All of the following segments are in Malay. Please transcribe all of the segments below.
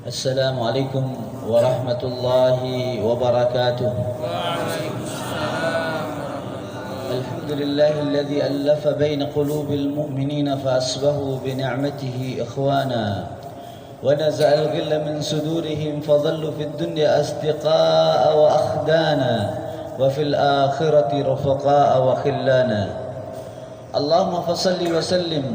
السلام عليكم ورحمة الله وبركاته. الحمد لله الذي ألف بين قلوب المؤمنين فأصبحوا بنعمته إخوانا ونزع الغل من صدورهم فظلوا في الدنيا أصدقاء وأخدانا وفي الآخرة رفقاء وخلانا. اللهم فصل وسلم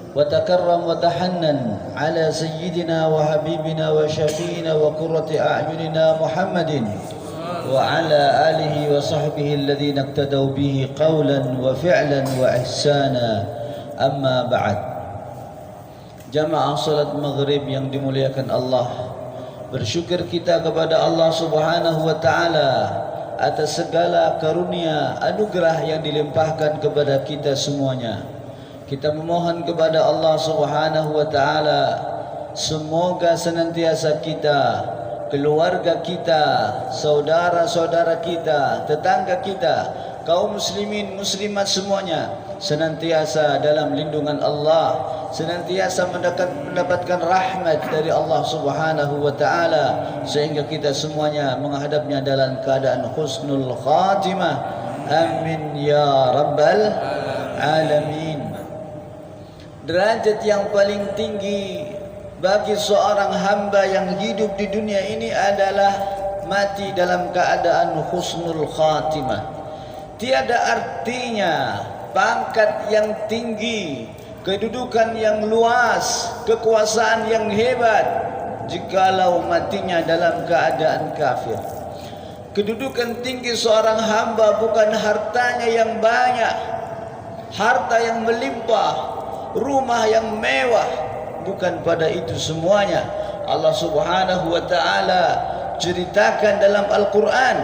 وتكرم وتحنن على سيدنا وحبيبنا وشفينا وقرة أعيننا محمد وعلى آله وصحبه الذين اقتدوا به قولا وفعلا وإحسانا. أما بعد. Jamaah salat maghrib yang dimuliakan Allah, bersyukur kita kepada Allah Subhanahu wa taala atas segala karunia anugerah yang dilimpahkan kepada kita semuanya. Kita memohon kepada Allah Subhanahu wa taala semoga senantiasa kita, keluarga kita, saudara-saudara kita, tetangga kita, kaum muslimin muslimat semuanya senantiasa dalam lindungan Allah, senantiasa mendapatkan rahmat dari Allah Subhanahu wa taala sehingga kita semuanya menghadapnya dalam keadaan husnul khatimah. Amin ya rabbal alamin. Derajat yang paling tinggi bagi seorang hamba yang hidup di dunia ini adalah mati dalam keadaan husnul khatimah. Tiada artinya pangkat yang tinggi, kedudukan yang luas, kekuasaan yang hebat jikalau matinya dalam keadaan kafir. Kedudukan tinggi seorang hamba bukan hartanya yang banyak, harta yang melimpah, rumah yang mewah, bukan pada itu semuanya. Allah Subhanahu wa taala ceritakan dalam Al-Qur'an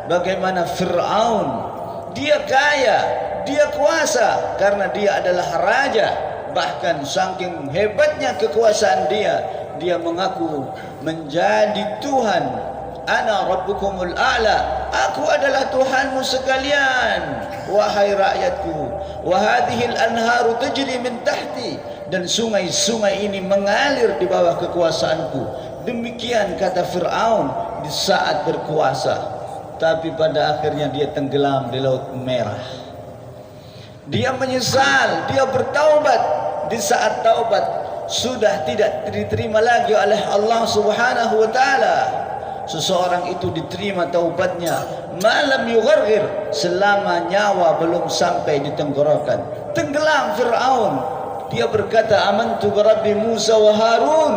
bagaimana Fir'aun, dia kaya, dia kuasa karena dia adalah raja. Bahkan saking hebatnya kekuasaan dia mengaku menjadi Tuhan. Ana rabbukumul a'la, aku adalah Tuhanmu sekalian wahai rakyatku. Wa hadhil anharu tajri min tahti, dan sungai-sungai ini mengalir di bawah kekuasaanku. Demikian kata Fir'aun di saat berkuasa, tapi pada akhirnya dia tenggelam di Laut Merah. Dia menyesal, dia bertaubat. Di saat taubat sudah tidak diterima lagi oleh Allah Subhanahu wa taala, seseorang itu diterima taubatnya malam yughargir, selama nyawa belum sampai di tenggorokan. Tenggelam Fir'aun. Dia berkata, amantu bi Rabbi Musa wa Harun,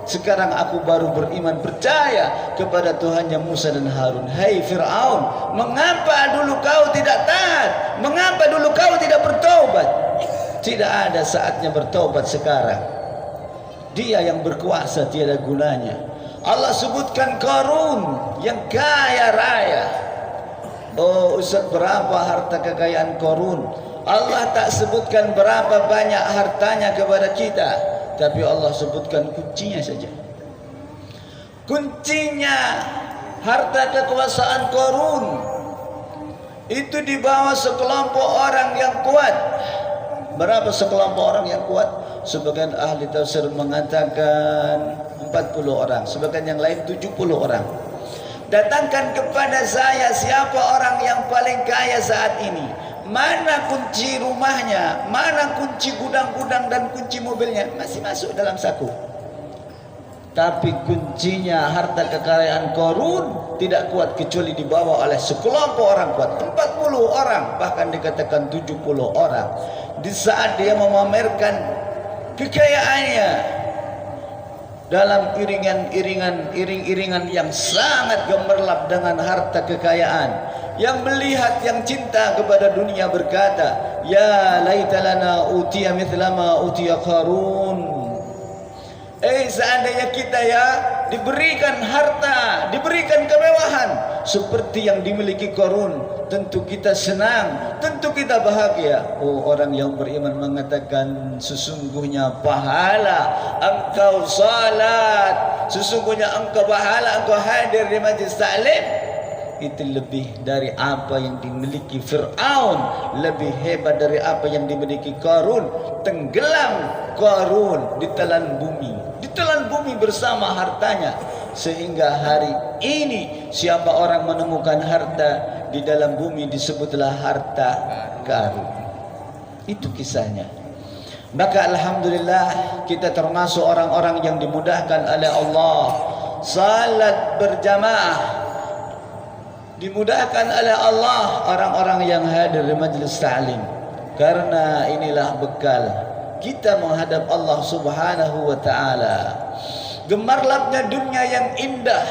sekarang aku baru beriman, percaya kepada Tuhannya Musa dan Harun. Hai Fir'aun, mengapa dulu kau tidak taat? Mengapa dulu kau tidak bertaubat? Tidak ada saatnya bertaubat sekarang. Dia yang berkuasa tiada gunanya. Allah sebutkan Qarun yang kaya raya. Oh Ustaz, berapa harta kekayaan Qarun? Allah tak sebutkan berapa banyak hartanya kepada kita, tapi Allah sebutkan kuncinya saja. Kuncinya harta kekuasaan Qarun itu di bawah sekelompok orang yang kuat. Berapa sekelompok orang yang kuat? Sebagian ahli tafsir mengatakan 40 orang, sebagian yang lain 70 orang. Datangkan kepada saya siapa orang yang paling kaya saat ini. Mana kunci rumahnya, mana kunci gudang-gudang dan kunci mobilnya, masih masuk dalam saku. Tapi kuncinya harta kekayaan Qarun tidak kuat kecuali dibawa oleh sekelompok orang kuat. 40 orang, bahkan dikatakan 70 orang. Di saat dia memamerkan kekayaannya dalam iring-iringan yang sangat gemerlap dengan harta kekayaan, yang melihat, yang cinta kepada dunia berkata, ya laitalana utiya mithla ma utiya Qarun. Seandainya kita ya diberikan harta, diberikan kemewahan seperti yang dimiliki Qarun, tentu kita senang, tentu kita bahagia. Oh, orang yang beriman mengatakan sesungguhnya pahala engkau salat, sesungguhnya engkau pahala engkau hadir di majlis taklim, itu lebih dari apa yang dimiliki Fir'aun, lebih hebat dari apa yang dimiliki Qarun. Tenggelam Qarun di telan bumi. ditelan bumi bersama hartanya. Sehingga hari ini siapa orang menemukan harta di dalam bumi disebutlah harta karun. Itu kisahnya. Maka alhamdulillah kita termasuk orang-orang yang dimudahkan oleh Allah. Salat berjamaah dimudahkan oleh Allah orang-orang yang hadir di majlis ta'lim. Karena inilah bekal kita menghadap Allah Subhanahu wa ta'ala. Gemerlapnya dunia yang indah,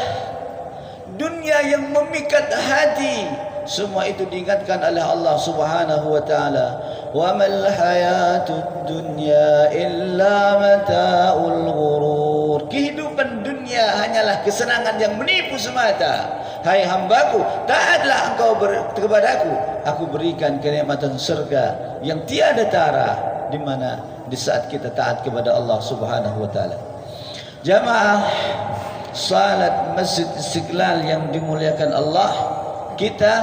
dunia yang memikat hati, semua itu diingatkan oleh Allah Subhanahu wa ta'ala. Wa mal hayatud dunya illa mata'ul ghurur. Kehidupan dunia hanyalah kesenangan yang menipu semata. Hai hambaku, taatlah engkau kepadaku, aku berikan kenikmatan surga yang tiada tara. Di mana? Di saat kita taat kepada Allah Subhanahu wa ta'ala. Jamaah salat Masjid Istiqlal yang dimuliakan Allah, kita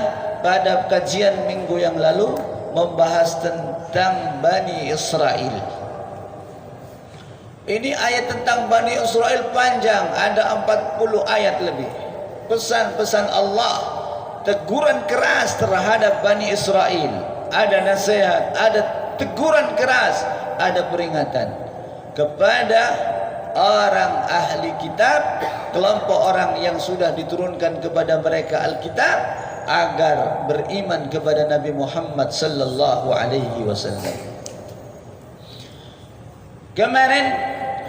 pada kajian minggu yang lalu membahas tentang Bani Israel. Ini ayat tentang Bani Israel panjang, ada 40 ayat lebih. Pesan-pesan Allah, teguran keras terhadap Bani Israel. Ada nasihat, ada teguran keras, ada peringatan kepada orang ahli kitab, kelompok orang yang sudah diturunkan kepada mereka Alkitab, agar beriman kepada Nabi Muhammad sallallahu alaihi wasallam. Kemarin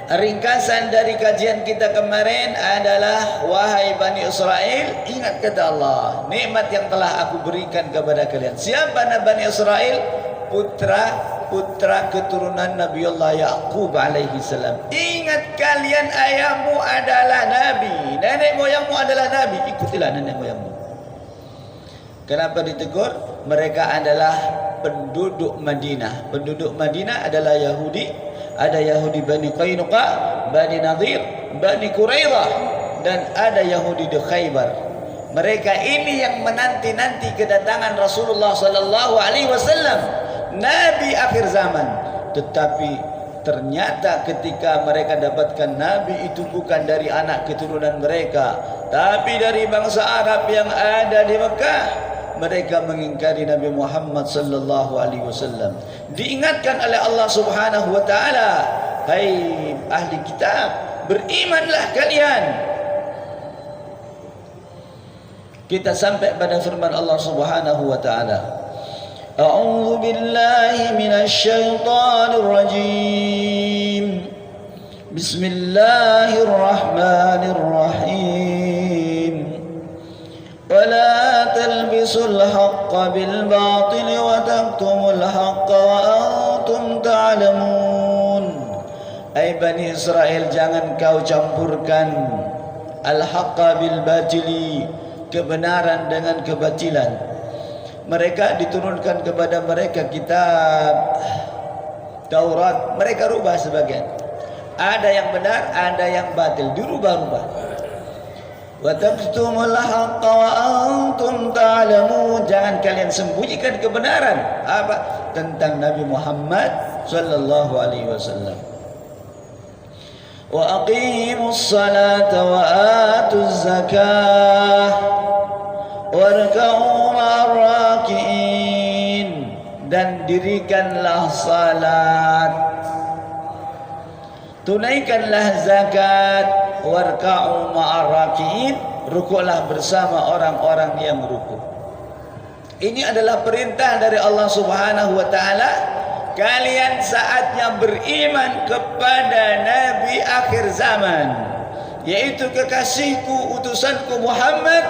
ringkasan dari kajian kita kemarin adalah, wahai Bani Israel, ingat kata Allah, nikmat yang telah aku berikan kepada kalian. Siapa Bani Israel? Putra keturunan Nabiullah Yaqub alaihi salam. Ingat kalian, ayahmu adalah nabi, nenek moyangmu adalah nabi, ikutilah nenek moyangmu. Kenapa ditegur? Mereka adalah penduduk Madinah. Penduduk Madinah adalah Yahudi. Ada Yahudi Bani Qainuqa, Bani Nadir, Bani Quraidah, dan ada Yahudi di Khaybar. Mereka ini yang menanti-nanti kedatangan Rasulullah sallallahu alaihi wasallam, Nabi akhir zaman. Tetapi ternyata ketika mereka dapatkan Nabi itu bukan dari anak keturunan mereka, tapi dari bangsa Arab yang ada di Mekah, mereka mengingkari Nabi Muhammad sallallahu alaihi wasallam. Diingatkan oleh Allah Subhanahu wa taala, hai ahli kitab, berimanlah kalian. Kita sampai pada firman Allah Subhanahu wa taala, A'udzu billahi minasy syaithanir rajim. Bismillahirrahmanirrahim. Wala talbisul haqqa bil batil wa taktumul haqqa wa antum ta'lamun. Hai Bani Israel, jangan kau campurkan al-haqqa bil batili, kebenaran dengan kebatilan. Mereka diturunkan kepada mereka kitab Taurat, mereka rubah sebagian. Ada yang benar, ada yang batil, dirubah-rubah. Wa taktumul haqqa wa antum ta'lamun. Jangan kalian sembunyikan kebenaran apa tentang Nabi Muhammad sallallahu alaihi wasallam. Wa aqimus salata wa atuz zakah warka'u ma'ar raki'in. Dan dirikanlah salat, tunaikanlah zakat, warka'u ma'ar raki'in, rukuklah bersama orang-orang yang rukuk. Ini adalah perintah dari Allah Subhanahu wa taala. Kalian saatnya beriman kepada Nabi akhir zaman, yaitu kekasihku, utusanku Muhammad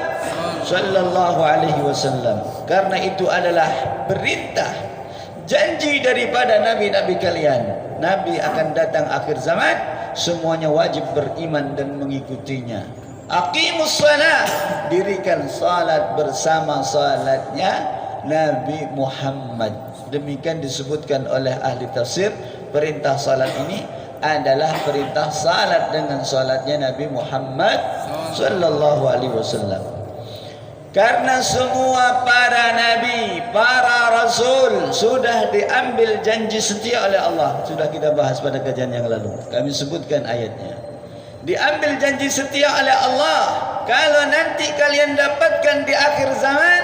sallallahu alaihi wasallam. Karena itu adalah perintah, janji daripada nabi-nabi kalian. Nabi akan datang akhir zaman, semuanya wajib beriman dan mengikutinya. Aqimus shalah, dirikan salat bersama salatnya Nabi Muhammad. Demikian disebutkan oleh ahli tafsir, perintah salat ini adalah perintah salat dengan salatnya Nabi Muhammad sallallahu alaihi wasallam. Karena semua para nabi, para rasul sudah diambil janji setia oleh Allah. Sudah kita bahas pada kajian yang lalu. Kami sebutkan ayatnya. Diambil janji setia oleh Allah. Kalau nanti kalian dapatkan di akhir zaman,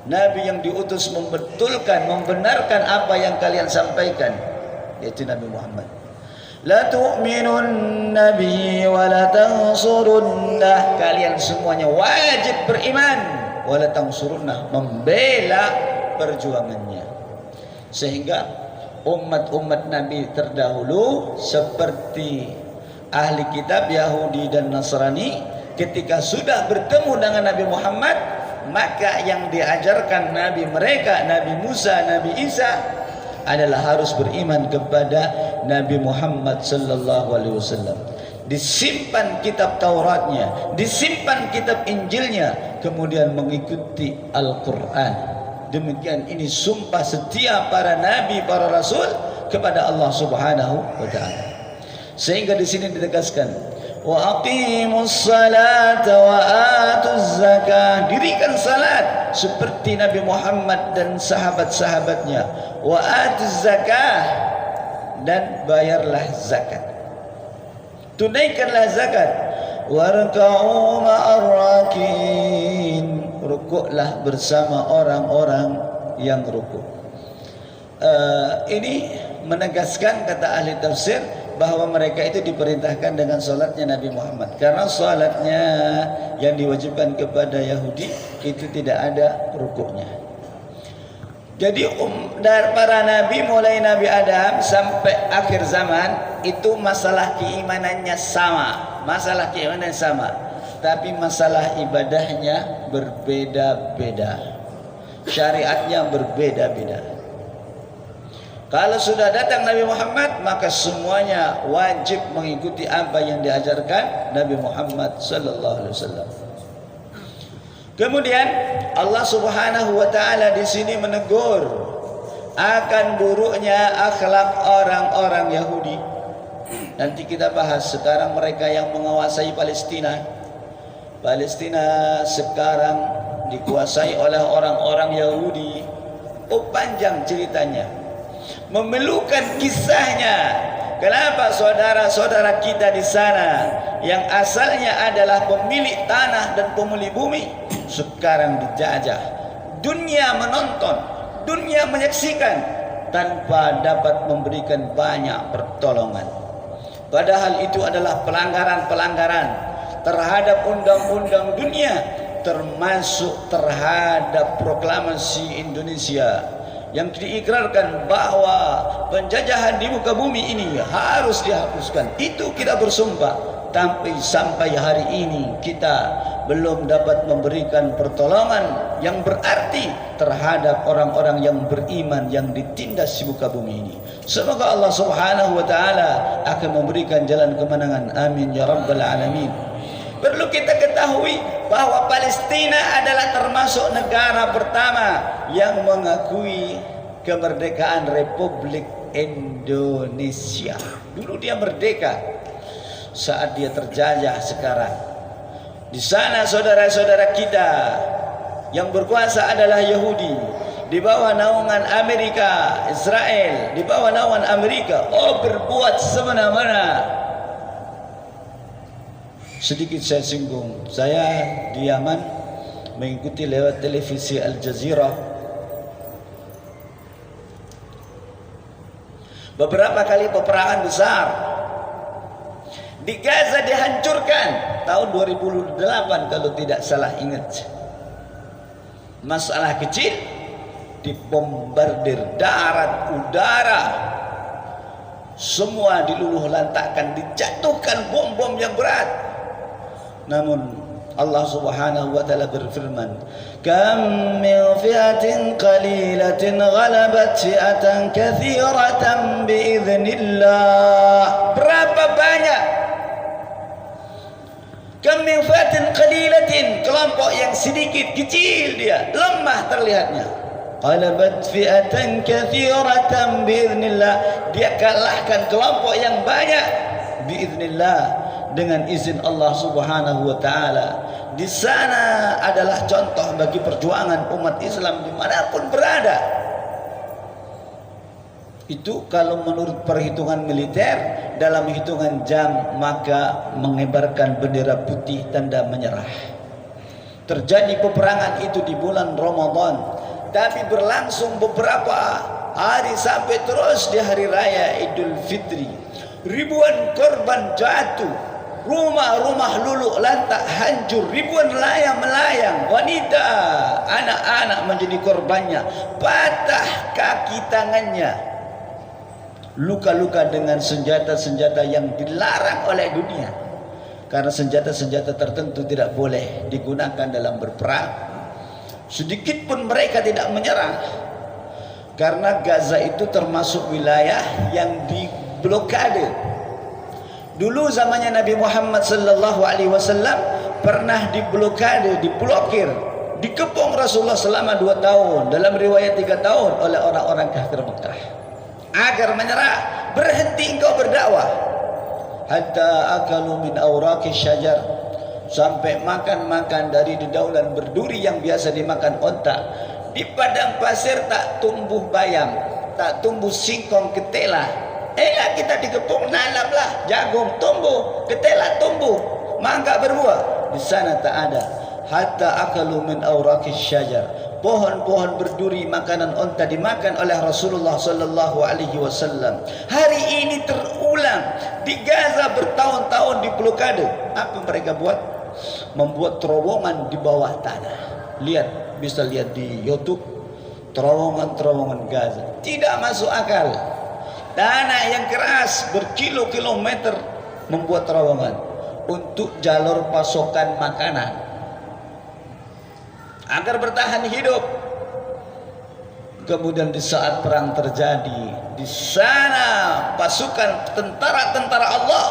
nabi yang diutus membetulkan, membenarkan apa yang kalian sampaikan, yaitu Nabi Muhammad. La tu'minun nabi wa la tansurunnah. Kalian semuanya wajib beriman, wa la tansurunnah, membela perjuangannya. Sehingga umat-umat nabi terdahulu seperti ahli kitab Yahudi dan Nasrani, ketika sudah bertemu dengan Nabi Muhammad, maka yang diajarkan nabi mereka, Nabi Musa, Nabi Isa, adalah harus beriman kepada Nabi Muhammad sallallahu alaihi wasallam. Disimpan kitab Tauratnya, disimpan kitab Injilnya, kemudian mengikuti Al-Qur'an. Demikian ini sumpah setia para nabi, para rasul kepada Allah Subhanahu wa taala. Sehingga di sini ditegaskan, wa aqimus salata wa atuz zakah. Dirikan salat seperti Nabi Muhammad dan sahabat-sahabatnya. Wa atuz zakah, dan bayarlah zakat. Tunaikanlah zakat. Warka'u ma'ar rakin. Rukuklah bersama orang-orang yang rukuk. Ini menegaskan, kata ahli tafsir, bahwa mereka itu diperintahkan dengan solatnya Nabi Muhammad. Karena solatnya yang diwajibkan kepada Yahudi itu tidak ada rukuknya. Jadi dari para nabi, mulai Nabi Adam sampai akhir zaman, itu masalah keimanannya sama. Masalah keimanan sama, tapi masalah ibadahnya berbeda-beda. Syariatnya berbeda-beda. Kalau sudah datang Nabi Muhammad, maka semuanya wajib mengikuti apa yang diajarkan Nabi Muhammad sallallahu alaihi wasallam. Kemudian Allah Subhanahu wa taala di sini menegur akan buruknya akhlak orang-orang Yahudi. Nanti kita bahas. Sekarang mereka yang menguasai Palestina. Palestina sekarang dikuasai oleh orang-orang Yahudi. Oh, panjang ceritanya, memerlukan kisahnya. Kenapa saudara-saudara kita di sana yang asalnya adalah pemilik tanah dan pemilik bumi sekarang dijajah? Dunia menonton, dunia menyaksikan tanpa dapat memberikan banyak pertolongan. Padahal itu adalah pelanggaran-pelanggaran terhadap undang-undang dunia, termasuk terhadap proklamasi Indonesia yang diikrarkan bahwa penjajahan di muka bumi ini harus dihapuskan. Itu kita bersumpah. Tapi sampai hari ini kita belum dapat memberikan pertolongan yang berarti terhadap orang-orang yang beriman yang ditindas di muka bumi ini. Semoga Allah Subhanahu wa taala akan memberikan jalan kemenangan. Amin ya rabbal alamin. Perlu kita ketahui bahwa Palestina adalah termasuk negara pertama yang mengakui kemerdekaan Republik Indonesia. Dulu dia merdeka, saat dia terjajah sekarang. Di sana saudara-saudara kita yang berkuasa adalah Yahudi, di bawah naungan Amerika, Israel, di bawah naungan Amerika. Oh, berbuat semena-mena. Sedikit saya singgung. Saya di Yaman mengikuti lewat televisi Al Jazeera. Beberapa kali peperangan besar di Gaza dihancurkan tahun 2008 kalau tidak salah ingat. Masalah kecil dibombardir darat, udara, semua diluluh lantakkan, dijatuhkan bom-bom yang berat. Namun Allah Subhanahu wa taala berfirman, "Kam min fi'atin qalilatin ghalabat fi'atan katsiratan biidznillah." Berapa banyak? Kam min fi'atin qalilatin, kelompok yang sedikit, kecil dia, lemah terlihatnya. Ghalabat fi'atan katsiratan biidznillah, dia kalahkan kelompok yang banyak biidznillah, dengan izin Allah Subhanahu wa taala. Di sana adalah contoh bagi perjuangan umat Islam dimanapun berada. Itu kalau menurut perhitungan militer, dalam hitungan jam maka mengibarkan bendera putih tanda menyerah. Terjadi peperangan itu di bulan Ramadan, tapi berlangsung beberapa hari sampai terus di hari raya Idul Fitri. Ribuan korban jatuh, rumah-rumah luluh lantak hancur, ribuan nelayan melayang, wanita, anak-anak menjadi korbannya, patah kaki tangannya, luka-luka dengan senjata-senjata yang dilarang oleh dunia. Karena senjata-senjata tertentu tidak boleh digunakan dalam berperang. Sedikit pun mereka tidak menyerah. Karena Gaza itu termasuk wilayah yang diblokade. Dulu zamannya Nabi Muhammad sallallahu alaihi wasallam pernah diblokade, diblokir, dikepung Rasulullah selama 2 tahun, dalam riwayat 3 tahun oleh orang-orang kafir Mekah. Agar menyerah, berhenti engkau berdakwah. Hatta akalu min awraqi syajar, sampai makan-makan dari dedaunan berduri yang biasa dimakan onta. Di padang pasir tak tumbuh bayam, tak tumbuh singkong, ketela. Kita dikepung, nanamlah jagung tumbuh, ketela tumbuh, mangga berbuah. Di sana tak ada. Hatta akalu min awraqi syajar, pohon-pohon berduri makanan onta dimakan oleh Rasulullah sallallahu alaihi wasallam. Hari ini terulang di Gaza, bertahun-tahun di blokade. Apa mereka buat? Membuat terowongan di bawah tanah. Lihat, bisa lihat di YouTube terowongan-terowongan Gaza. Tidak masuk akal. Tanah yang keras berkilo-kilometer membuat terowongan untuk jalur pasokan makanan agar bertahan hidup. Kemudian di saat perang terjadi, di sana pasukan tentara-tentara Allah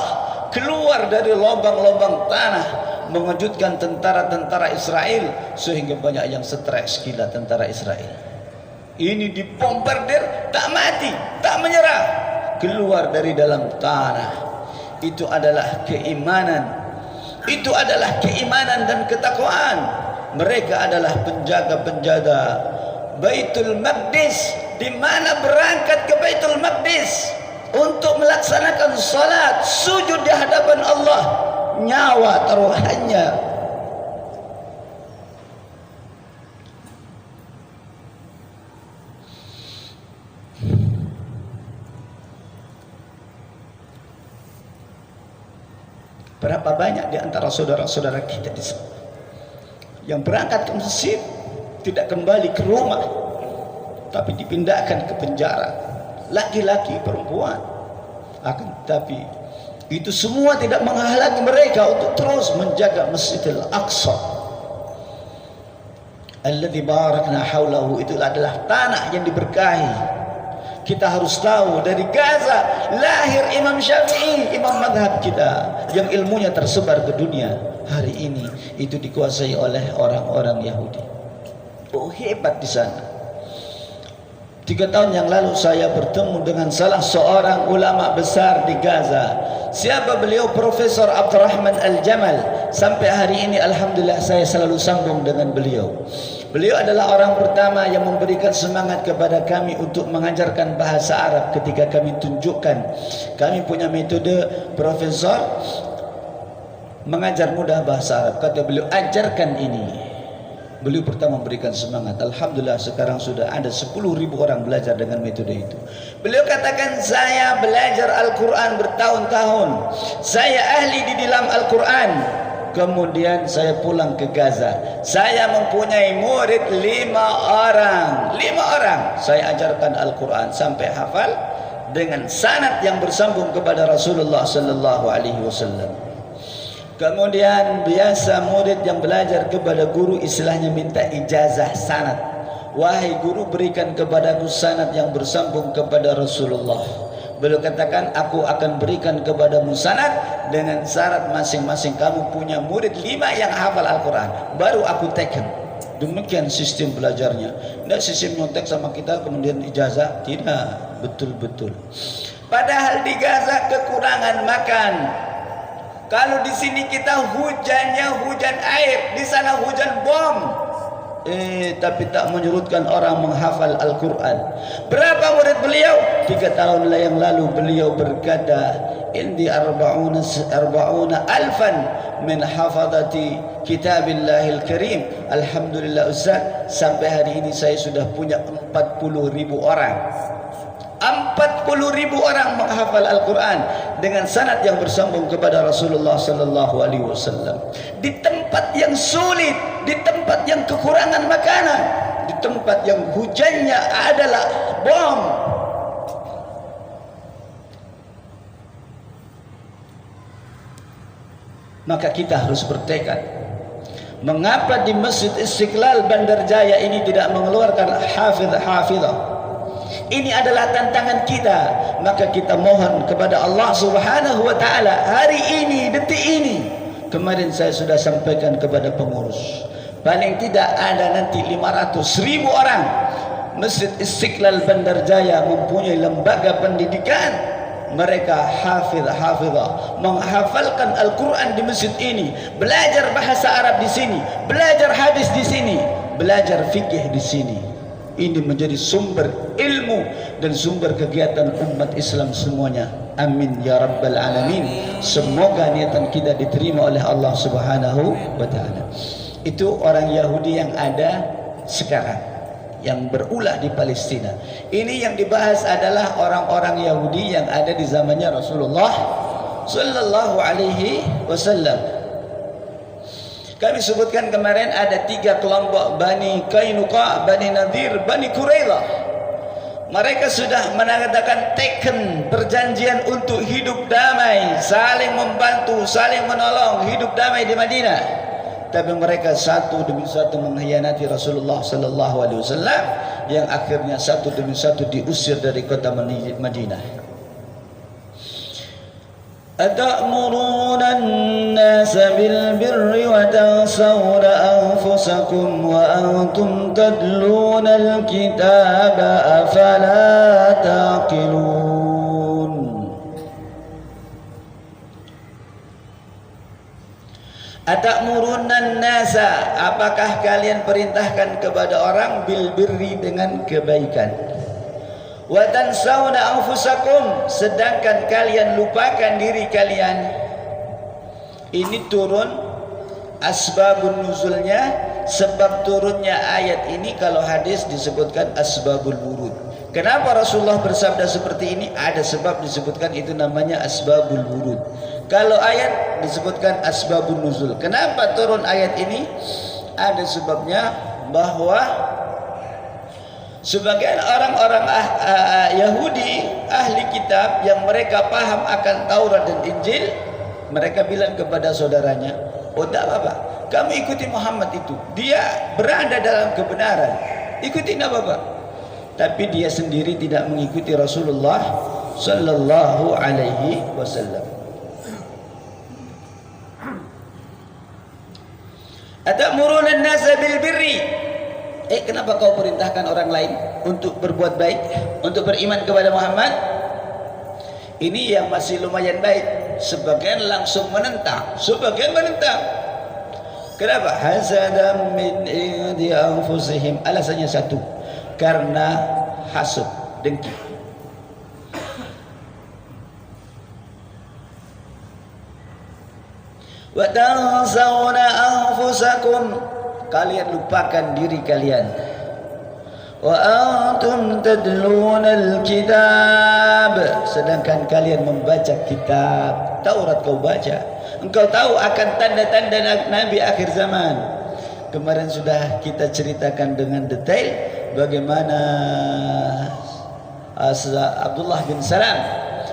keluar dari lubang-lubang tanah, mengejutkan tentara-tentara Israel sehingga banyak yang stres. Gila tentara Israel. Ini dibombardir, tak mati, tak menyerah, keluar dari dalam tanah. Itu adalah keimanan. Itu adalah keimanan dan ketakwaan. Mereka adalah penjaga-penjaga Baitul Maqdis. Di mana berangkat ke Baitul Maqdis untuk melaksanakan salat, sujud di hadapan Allah, nyawa taruhannya. Berapa banyak di antara saudara-saudara kita di sana yang berangkat ke masjid tidak kembali ke rumah, tapi dipindahkan ke penjara, laki-laki, perempuan. Akan tetapi itu semua tidak menghalangi mereka untuk terus menjaga Masjidil Aqsa alladzi barakna haulahu. Itu adalah tanah yang diberkahi. Kita harus tahu, dari Gaza lahir Imam Syafi'i, imam mazhab kita yang ilmunya tersebar ke dunia. Hari ini itu dikuasai oleh orang-orang Yahudi. Oh, hebat di sana. 3 tahun yang lalu saya bertemu dengan salah seorang ulama besar di Gaza. Siapa beliau? Profesor Abdurrahman Al-Jamal. Sampai hari ini alhamdulillah saya selalu sambung dengan beliau. Beliau adalah orang pertama yang memberikan semangat kepada kami untuk mengajarkan bahasa Arab ketika kami tunjukkan. Kami punya metode profesor mengajar mudah bahasa Arab. Kata beliau, ajarkan ini. Beliau pertama memberikan semangat. Alhamdulillah sekarang sudah ada 10.000 orang belajar dengan metode itu. Beliau katakan, saya belajar Al-Quran bertahun-tahun. Saya ahli di dalam Al-Quran. Kemudian saya pulang ke Gaza. Saya mempunyai murid 5 orang. 5 orang. Saya ajarkan Al-Quran sampai hafal dengan sanad yang bersambung kepada Rasulullah sallallahu alaihi wasallam. Kemudian biasa murid yang belajar kepada guru istilahnya minta ijazah sanad. Wahai guru, berikan kepadaku sanad yang bersambung kepada Rasulullah. Beliau katakan, aku akan berikan kepadamu sanad dengan syarat masing-masing kamu punya murid 5 yang hafal Al-Quran, baru aku teken. Demikian sistem belajarnya. Tidak sistem nyontek sama kita kemudian ijazah. Tidak, betul-betul. Padahal di Gaza kekurangan makan, Kalau di sini kita hujannya hujan air, di sana hujan bom. Tapi tak menyurutkan orang menghafal Al-Quran. Berapa murid beliau? 3 tahun yang lalu beliau berkata, indi arba'una alfan min hafadati kitabillahil karim. Alhamdulillah Ustaz, sampai hari ini saya sudah punya 40.000 orang. 40.000 orang menghafal Al-Quran dengan sanad yang bersambung kepada Rasulullah sallallahu alaihi wasallam. Di tempat yang sulit, di tempat yang kekurangan makanan, di tempat yang hujannya adalah bom. Maka kita harus bertekad. Mengapa di Masjid Istiqlal Bandar Jaya ini tidak mengeluarkan hafidh-hafidhah? Ini adalah tantangan kita. Maka kita mohon kepada Allah Subhanahu wa ta'ala hari ini, detik ini. Kemarin saya sudah sampaikan kepada pengurus, paling tidak ada nanti 500.000 orang. Masjid Istiqlal Bandar Jaya mempunyai lembaga pendidikan. Mereka hafidh-hafidhah menghafalkan Al-Quran di masjid ini, belajar bahasa Arab di sini, belajar hadis di sini, belajar fikih di sini. Ini menjadi sumber ilmu dan sumber kegiatan umat Islam semuanya. Amin ya rabbal alamin. Semoga niatan kita diterima oleh Allah Subhanahu wa ta'ala. Itu orang Yahudi yang ada sekarang, yang berulah di Palestina. Ini yang dibahas adalah orang-orang Yahudi yang ada di zamannya Rasulullah sallallahu alaihi wasallam. Kami sebutkan kemarin ada 3 kelompok, Bani Qainuqa, Bani Nadir, Bani Quraidah. Mereka sudah menandakan teken perjanjian untuk hidup damai, saling membantu, saling menolong, hidup damai di Madinah. Tapi mereka satu demi satu mengkhianati Rasulullah sallallahu alaihi wasallam, yang akhirnya satu demi satu diusir dari kota Madinah. أتأمرون الناس بالبر وتنسون أنفسكم وأنتم تتلون الكتاب أفلا تعقلون. Atamurunnan nasa, apakah kalian perintahkan kepada orang bil birri dengan kebaikan, wa tansawna anfusakum, sedangkan kalian lupakan diri kalian. Ini turun asbabun nuzulnya, sebab turunnya ayat ini. Kalau hadis disebutkan asbabul wurud. Kenapa Rasulullah bersabda seperti ini? Ada sebab disebutkan, itu namanya asbabul wurud. Kalau ayat disebutkan asbabun nuzul. Kenapa turun ayat ini? Ada sebabnya, bahwa sebagian orang-orang Yahudi ahli kitab yang mereka paham akan Taurat dan Injil, mereka bilang kepada saudaranya, oh tak apa-apa, kamu ikuti Muhammad itu, dia berada dalam kebenaran, ikuti tak apa-apa. Tapi dia sendiri tidak mengikuti Rasulullah sallallahu alaihi wasallam. Atamuruna an-nasa bil birri, kenapa kau perintahkan orang lain untuk berbuat baik, untuk beriman kepada Muhammad? Ini yang masih lumayan baik. Sebagian langsung menentang, sebagian menentang. Kenapa? Hasadam min indi anfusihim. Alasannya satu, karena hasud, dengki. Wa tansawna anfusakum, kalian lupakan diri kalian. Wa antum tadlunal kitab, sedangkan kalian membaca kitab. Taurat kau baca, engkau tahu akan tanda-tanda Nabi akhir zaman. Kemarin sudah kita ceritakan dengan detail bagaimana Abdullah bin Salam,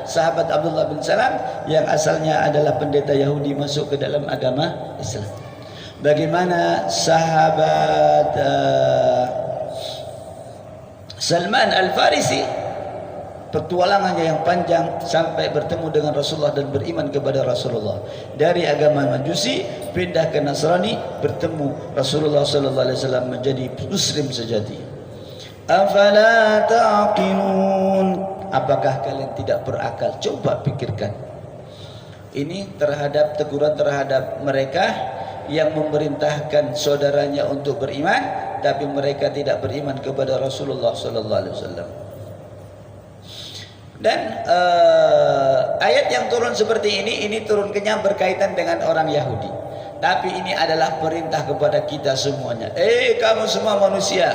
sahabat Abdullah bin Salam yang asalnya adalah pendeta Yahudi, masuk ke dalam agama Islam. Bagaimana sahabat Salman Al-Farisi, petualangannya yang panjang sampai bertemu dengan Rasulullah dan beriman kepada Rasulullah. Dari agama Majusi pindah ke Nasrani, bertemu Rasulullah sallallahu alaihi wasallam, menjadi muslim sejati. Afala taqilun, apakah kalian tidak berakal? Coba pikirkan. Ini terhadap teguran terhadap mereka yang memerintahkan saudaranya untuk beriman, tapi mereka tidak beriman kepada Rasulullah sallallahu alaihi wasallam. Dan ayat yang turun seperti ini turun kenyang berkaitan dengan orang Yahudi. Tapi ini adalah perintah kepada kita semuanya. Kamu semua manusia,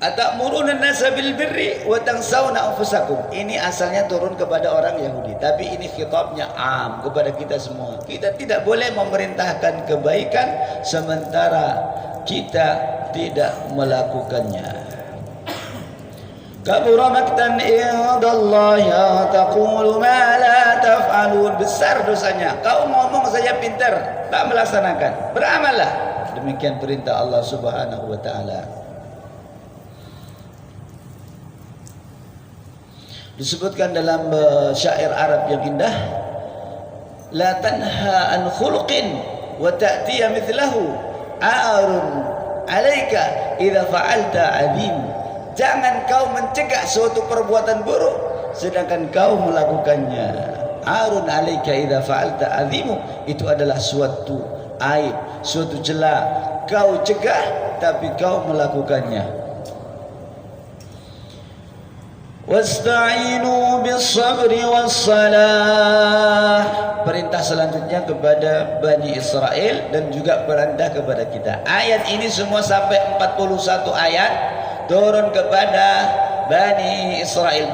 atamuruna an-nasa bil birri wa tansawna anfusakum. Ini asalnya turun kepada orang Yahudi, tapi ini khitabnya am kepada kita semua. Kita tidak boleh memerintahkan kebaikan sementara kita tidak melakukannya. Kabura maktan indallahi taqulu ma la taf'alun. Besar dosanya kau ngomong saja pintar, tak melaksanakan. Beramallah. Demikian perintah Allah Subhanahu wa taala. Disebutkan dalam syair Arab yang indah, la tanha an khuluqin wa ta'tiya mithlahu arun alaika idza fa'alta adim. Jangan kau mencegah suatu perbuatan buruk sedangkan kau melakukannya. Arun alaika idza fa'alta azimu, itu adalah suatu aib, suatu celah. Kau cegah tapi kau melakukannya. Wasta'inu bis-sabri was-salah. Perintah selanjutnya kepada Bani Israel dan juga perintah kepada kita. Ayat ini semua sampai 41 ayat turun kepada Bani Israel,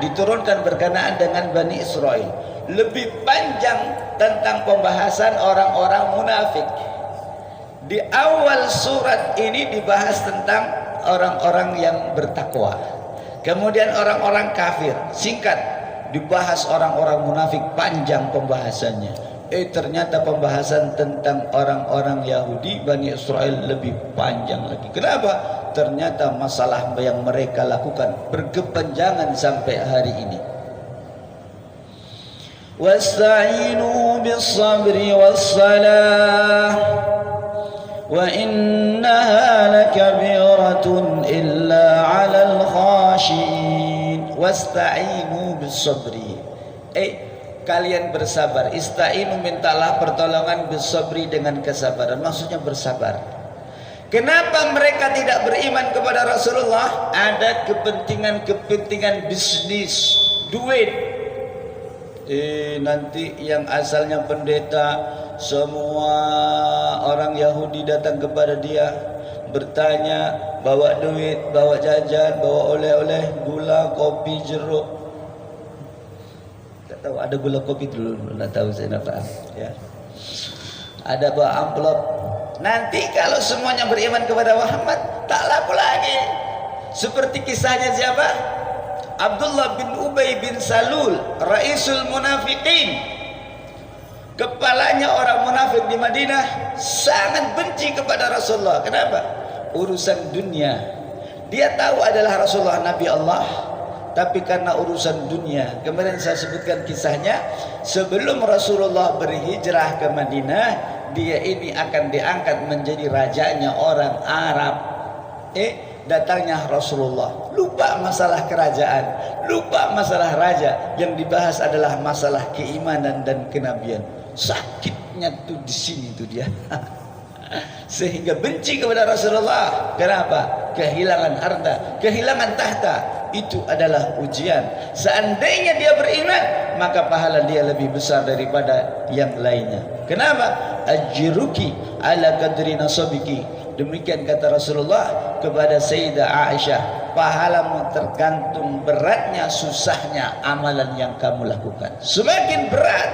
diturunkan berkenaan dengan Bani Israel. Lebih panjang tentang pembahasan orang-orang munafik. Di awal surat ini dibahas tentang orang-orang yang bertakwa. Kemudian orang-orang kafir, singkat. Dibahas orang-orang munafik, panjang pembahasannya. Ternyata pembahasan tentang orang-orang Yahudi, Bani Israel lebih panjang lagi. Kenapa? Ternyata masalah yang mereka lakukan berkepanjangan sampai hari ini. Wasta'inu bis-sabri was-salah wa innaha lakabiratun illa 'alal khashiin. Wasta'inu bis-sabri. Kalian bersabar. Ista'inu, mintalah pertolongan bis-sabri, dengan kesabaran. Maksudnya bersabar. Kenapa mereka tidak beriman kepada Rasulullah? Ada kepentingan bisnis, duit. Nanti yang asalnya pendeta, semua orang Yahudi datang kepada dia, bertanya, bawa duit, bawa jajan, bawa oleh-oleh, gula, kopi, jeruk. Tak tahu, ada gula kopi dulu, tak tahu saya apa. Ya. Ada bawa amplop. Nanti kalau semuanya beriman kepada Muhammad, tak laku lagi. Seperti kisahnya siapa? Abdullah bin Ubay bin Salul, Raisul Munafiqin. Kepalanya orang munafik di Madinah, sangat benci kepada Rasulullah. Kenapa? Urusan dunia. Dia tahu adalah Rasulullah Nabi Allah, tapi karena urusan dunia. Kemarin saya sebutkan kisahnya, sebelum Rasulullah berhijrah ke Madinah, dia ini akan diangkat menjadi rajanya orang Arab. Datangnya Rasulullah, lupa masalah kerajaan, lupa masalah raja. Yang dibahas adalah masalah keimanan dan kenabian. Sakitnya tuh di sini tuh dia. Sehingga benci kepada Rasulullah. Kenapa? Kehilangan harta, kehilangan tahta. Itu adalah ujian. Seandainya dia beriman, maka pahala dia lebih besar daripada yang lainnya. Kenapa? Ajruki ala qadri nasabiki. Demikian kata Rasulullah kepada Sayyidah Aisyah, pahalamu tergantung beratnya, susahnya amalan yang kamu lakukan. Semakin berat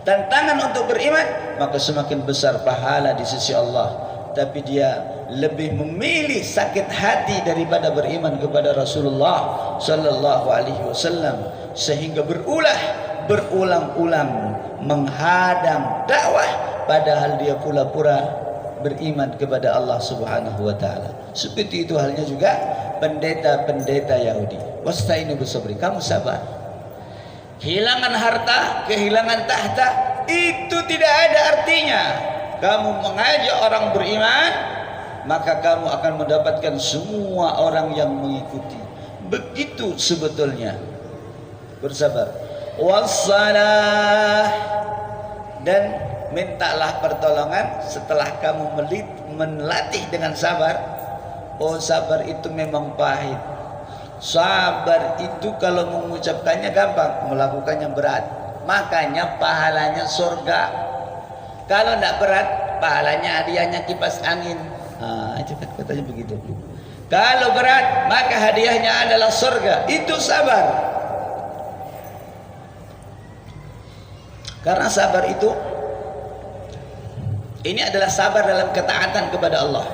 tantangan untuk beriman, maka semakin besar pahala di sisi Allah. Tapi dia lebih memilih sakit hati daripada beriman kepada Rasulullah sallallahu alaihi wasallam, sehingga berulang-ulang menghadang dakwah, padahal dia pura-pura beriman kepada Allah Subhanahu wa taala. Seperti itu halnya juga pendeta-pendeta Yahudi. Wasta'inu bis-sabri, kamu sabar. Kehilangan harta, kehilangan tahta, itu tidak ada artinya. Kamu mengajak orang beriman, maka kamu akan mendapatkan semua orang yang mengikuti. Begitu sebetulnya bersabar. Wassalah, dan mintalah pertolongan setelah kamu melatih dengan sabar. Oh, sabar itu memang pahit. Sabar itu kalau mengucapkannya gampang, melakukannya berat. Makanya pahalanya surga. Kalau tidak berat, pahalanya hadiahnya kipas angin. Itu katanya begitu. Kalau berat, maka hadiahnya adalah surga. Itu sabar. Karena sabar itu, ini adalah sabar dalam ketaatan kepada Allah.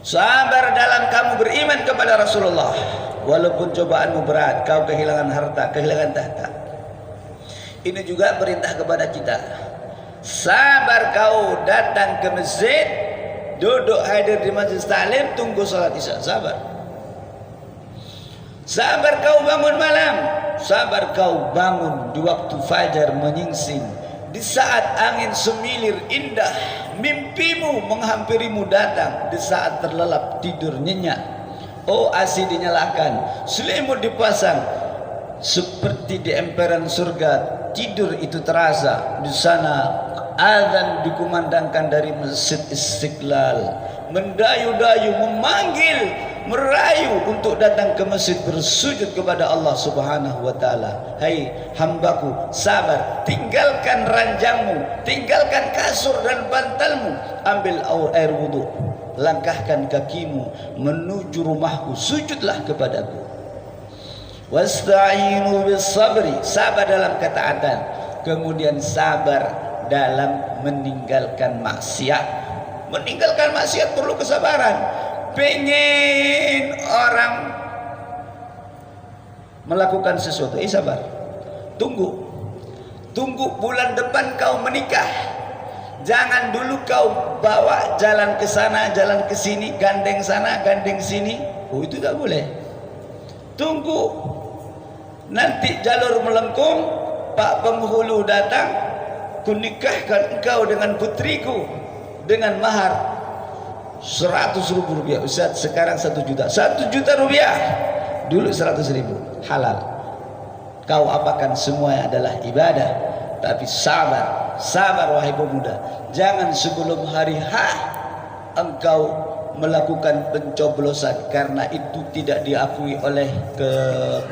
Sabar dalam kamu beriman kepada Rasulullah. Walaupun cobaanmu berat, kau kehilangan harta, kehilangan tahta. Ini juga perintah kepada kita. Sabar kau datang ke masjid, duduk hadir di majlis taklim, tunggu salat isya. Sabar. Sabar kau bangun malam. Sabar kau bangun di waktu fajar menyingsing. Di saat angin semilir indah, mimpimu menghampirimu datang. Di saat terlelap tidur nyenyak, oh asi dinyalakan, selimut dipasang. Seperti di emperan surga, tidur itu terasa. Di sana azan dikumandangkan dari Masjid Istiqlal, mendayu-dayu, memanggil, merayu untuk datang ke masjid bersujud kepada Allah Subhanahu wa taala. Hai hambaku, sabar, tinggalkan ranjangmu, tinggalkan kasur dan bantalmu, ambil air wudu, langkahkan kakimu menuju rumahku, sujudlah kepadaku. Wasta'inu bis sabri, sabar dalam ketaatan, kemudian sabar dalam meninggalkan maksiat. Meninggalkan maksiat perlu kesabaran. Pengen orang melakukan sesuatu, sabar. Tunggu bulan depan kau menikah. Jangan dulu kau bawa jalan ke sana, jalan ke sini, gandeng sana, gandeng sini. Oh, itu tak boleh. Tunggu. Nanti jalur melengkung, Pak penghulu datang, kunikahkan engkau dengan putriku dengan mahar 100.000 rupiah. Ustaz, sekarang 1 juta. 1 juta rupiah. Dulu 100.000. Halal. Kau apakan semuanya adalah ibadah. Tapi sabar. Sabar wahai pemuda. Jangan sebelum hari H engkau melakukan pencoblosan, karena itu tidak diakui oleh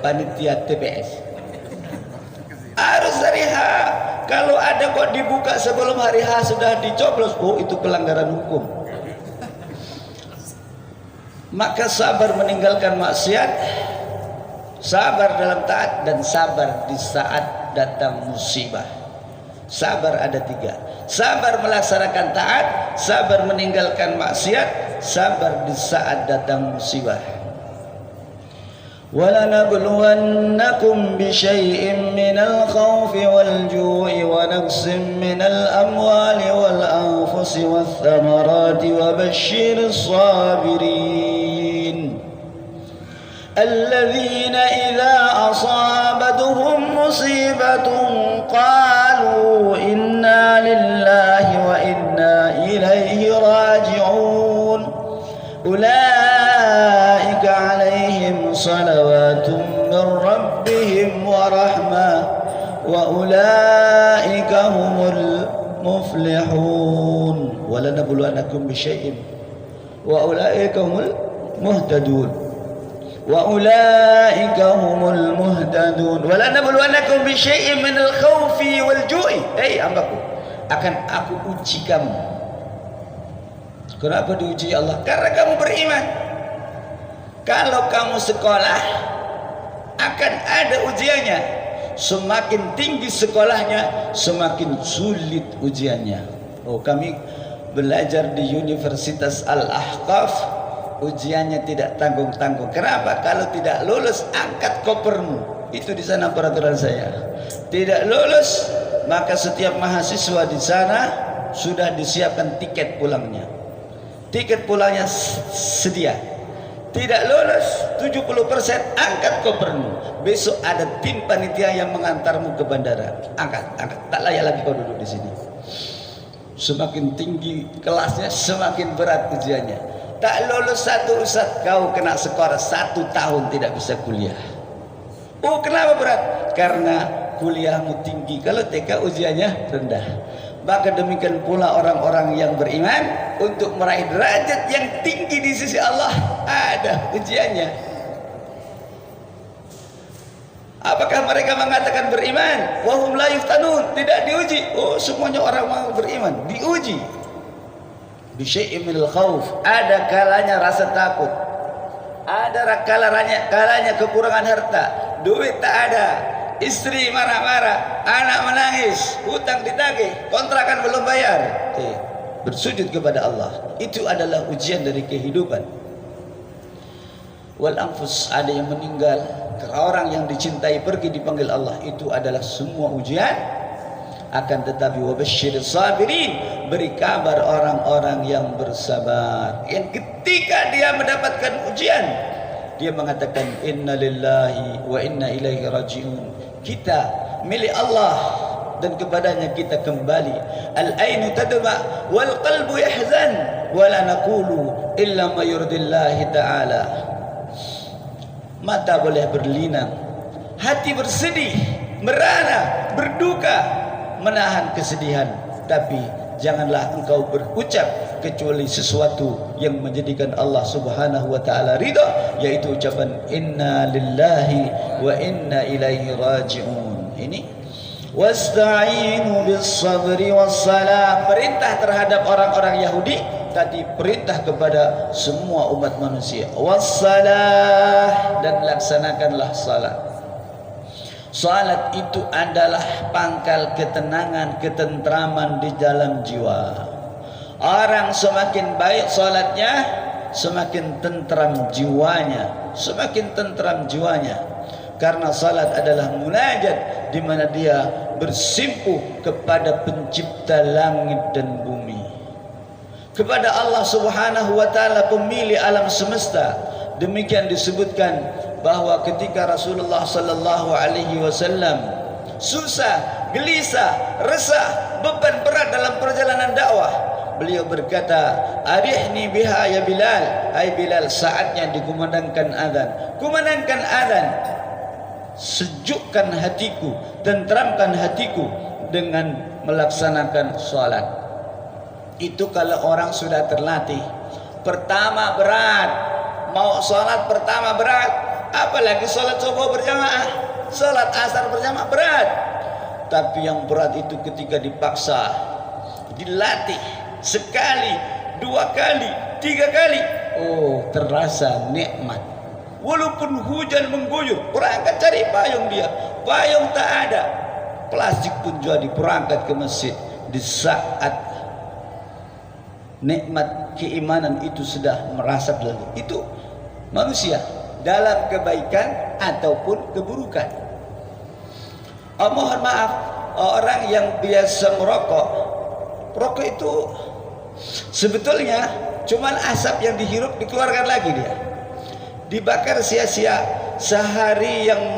panitia TPS. Harus hari H. Kalau ada kok dibuka sebelum hari H sudah dicoblos, oh itu pelanggaran hukum. Maka sabar meninggalkan maksiat, sabar dalam taat, dan sabar di saat datang musibah. Sabar ada 3. Sabar melaksanakan taat, sabar meninggalkan maksiat, sabar di saat datang musibah. وَلَنَبْلُوَنَّكُمْ بِشَيْءٍ مِّنَ الْخَوْفِ وَالْجُوعِ وَنَقْصٍ مِّنَ الْأَمْوَالِ وَالْأَنفُسِ وَالثَّمَرَاتِ وَبَشِّرِ الصَّابِرِينَ الَّذِينَ إِذَا أَصَابَتْهُمْ مُصِيبَةٌ قَالُوا إِنَّا لِلَّهِ وَإِنَّا إِلَيْهِ راجعون أولئك عليهم صلوات من ربهم ورحمة وأولئك هم المفلحون ولنبلونكم بشيء وأولئك هم المهتدون وأولئك هم المهتدون ولنبلونكم بشيء من الخوف والجوع. Hambaku, akan aku uji kamu. Kenapa diuji Allah? Karena kamu beriman. Kalau kamu sekolah, akan ada ujiannya. Semakin tinggi sekolahnya, semakin sulit ujiannya. Oh, kami belajar di Universitas Al-Ahqaf, ujiannya tidak tanggung-tanggung. Kenapa? Kalau tidak lulus, angkat kopermu. Itu di sana peraturan saya. Tidak lulus, maka setiap mahasiswa di sana sudah disiapkan tiket pulangnya. Tiket pulangnya sedia. Tidak lulus 70%, angkat kopermu. Besok ada tim panitia yang mengantarmu ke bandara. Angkat. Tak layak lagi kau duduk di sini. Semakin tinggi kelasnya, semakin berat ujiannya. tak lulus satu ustaz, kau kena skor 1 tahun tidak bisa kuliah. Oh, kenapa berat? Karena kuliahmu tinggi, kalau TK ujiannya rendah. Maka demikian pula orang-orang yang beriman, untuk meraih derajat yang tinggi di sisi Allah ada ujiannya. Apakah mereka mengatakan beriman? Wahum la yuftanun, tidak diuji. Oh, semuanya orang mau beriman diuji. Bisyai'in minal khauf, ada kalanya rasa takut, ada kalanya kekurangan harta, duit tak ada, istri marah-marah, anak menangis, hutang ditagih, kontrakan belum bayar. Bersujud kepada Allah, itu adalah ujian dari kehidupan. Wal anfus, ada yang meninggal, orang yang dicintai pergi dipanggil Allah, itu adalah semua ujian. Akan tetapi wabasyiris sabirin, beri kabar orang-orang yang bersabar, yang ketika dia mendapatkan ujian dia mengatakan inna lillahi wa inna ilaihi rajiun, kita milik Allah dan kepadanya kita kembali. Al-ainu tadma wal qalbu yahzan wa la naqulu illa ma yurdillahi ta'ala. Mata boleh berlinang, hati bersedih, merana, berduka, menahan kesedihan, tapi janganlah engkau berucap kecuali sesuatu yang menjadikan Allah Subhanahu wa taala ridha, yaitu ucapan inna lillahi wa inna ilaihi raji'un. Ini wasta'inu bis sabri was salah, perintah terhadap orang-orang Yahudi, tadi perintah kepada semua umat manusia. Wassalah, dan laksanakanlah salat. Salat itu adalah pangkal ketenangan, ketentraman di dalam jiwa. Orang semakin baik salatnya, semakin tentram jiwanya, semakin tentram jiwanya. Karena salat adalah munajat, di mana dia bersimpuh kepada pencipta langit dan bumi, kepada Allah Subhanahu wa taala pemilik alam semesta. Demikian disebutkan bahwa ketika Rasulullah sallallahu alaihi wasallam susah, gelisah, resah, beban berat dalam perjalanan dakwah, beliau berkata, "Arihni biha ya Bilal." Hai Bilal, saatnya dikumandangkan azan. Kumandangkan azan. Sejukkan hatiku, tentramkan hatiku dengan melaksanakan salat. Itu kalau orang sudah terlatih. Pertama berat, mau salat pertama berat, apalagi salat subuh berjamaah, salat asar berjamaah berat. Tapi yang berat itu ketika dipaksa, dilatih sekali, 2 kali, 3 kali, oh terasa nikmat. Walaupun hujan mengguyur, berangkat cari payung dia, payung tak ada, plastik pun jadi, berangkat ke masjid. Di saat nikmat keimanan itu sudah merasap lalu, itu manusia dalam kebaikan ataupun keburukan. Oh, mohon maaf, orang yang biasa merokok, rokok itu sebetulnya cuman asap yang dihirup dikeluarkan lagi, dia dibakar sia-sia. Sehari yang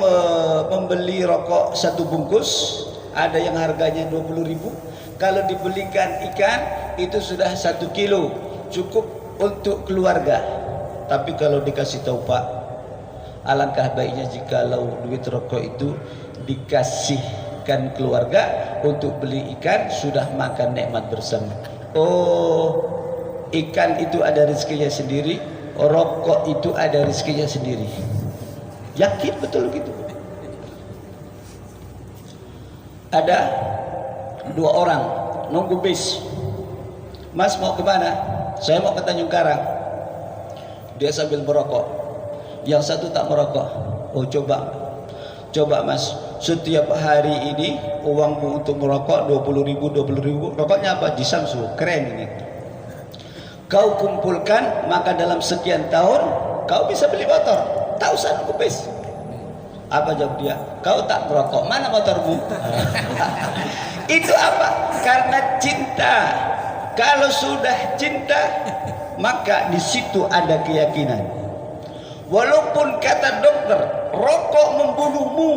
membeli rokok 1 bungkus, ada yang harganya 20.000, kalau dibelikan ikan itu sudah 1 kilo, cukup untuk keluarga. Tapi kalau dikasih tahu Pak, alangkah baiknya jikalau duit rokok itu dikasihkan keluarga untuk beli ikan, sudah makan nikmat bersama. Oh, ikan itu ada rezekinya sendiri, rokok itu ada rezekinya sendiri. Yakin betul gitu. Ada 2 orang nunggu bis. Mas mau kemana? Saya mau ke Tanjung Karang. Dia sambil merokok. Yang satu tak merokok. Oh coba mas, setiap hari ini uangmu untuk merokok 20.000. Rokoknya apa? Di Samsu, keren ini. Kau kumpulkan, maka dalam sekian tahun kau bisa beli motor. Tak usah nunggu bis. Apa jawab dia? Kau tak merokok, mana motormu? Itu apa? Karena cinta. Kalau sudah cinta, maka di situ ada keyakinan. Walaupun kata dokter, rokok membunuhmu,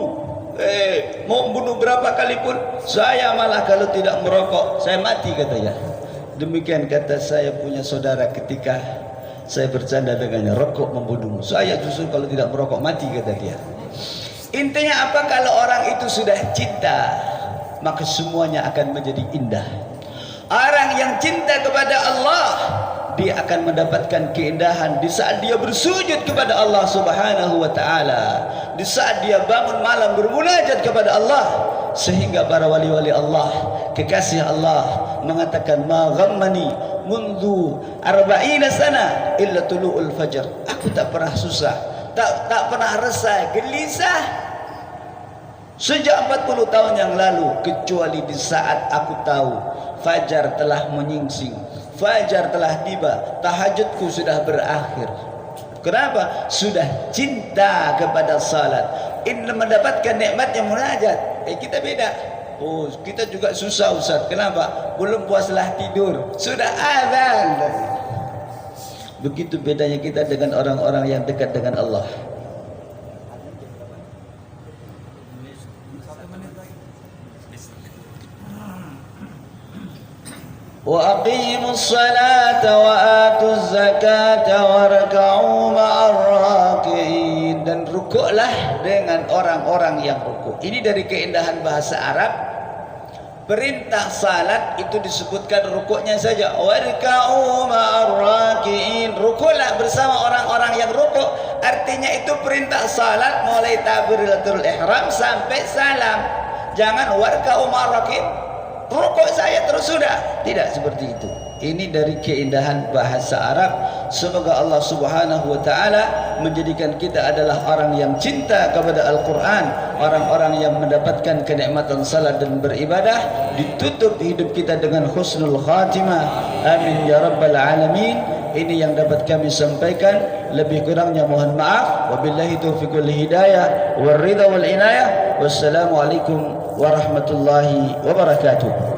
mau membunuh berapa kali pun, saya malah kalau tidak merokok, saya mati katanya. Demikian kata saya punya saudara ketika Saya bercanda dengannya, rokok membunuhmu. Saya justru kalau tidak merokok mati, kata dia. Intinya apa? Kalau orang itu sudah cinta, maka semuanya akan menjadi indah. Orang yang cinta kepada Allah, dia akan mendapatkan keindahan di saat dia bersujud kepada Allah Subhanahu wa taala, di saat dia bangun malam bermunajat kepada Allah. Sehingga para wali-wali Allah, kekasih Allah mengatakan, ma ghammani mundu arba'ina sana illa tulu'ul fajar. Aku tak pernah susah, tak pernah resah, gelisah sejak 40 tahun yang lalu, kecuali di saat aku tahu fajar telah menyingsing, fajar telah tiba, tahajudku sudah berakhir. Kenapa? Sudah cinta kepada salat. Ini mendapatkan nikmatnya munajat. Kita beda. Oh, kita juga susah Ustaz. Kenapa? Belum puaslah tidur, sudah azan. Begitu bedanya kita dengan orang-orang yang dekat dengan Allah. Wa aqimus salata wa atuz zakata warka'u ma'ar raki'in. Dan rukuklah dengan orang-orang yang rukuk. Ini dari keindahan bahasa Arab. Perintah salat itu disebutkan rukuknya saja. Warka'u ma'ar raki'in. Rukuklah bersama orang-orang yang rukuk. Artinya itu perintah salat mulai takbiratul ihram sampai salam. Jangan warka'u ma'ar raki'in, rukuk saya terus sudah. Tidak seperti itu. Ini dari keindahan bahasa Arab. Semoga Allah Subhanahu wa taala menjadikan kita adalah orang yang cinta kepada Al-Quran, orang-orang yang mendapatkan kenikmatan salat dan beribadah, ditutup hidup kita dengan husnul khatimah. Amin ya rabbal alamin. Ini yang dapat kami sampaikan, lebih kurangnya mohon maaf. Wabillahi taufiq wal hidayah wal ridha wal inayah. Wassalamualaikum warahmatullahi wabarakatuh.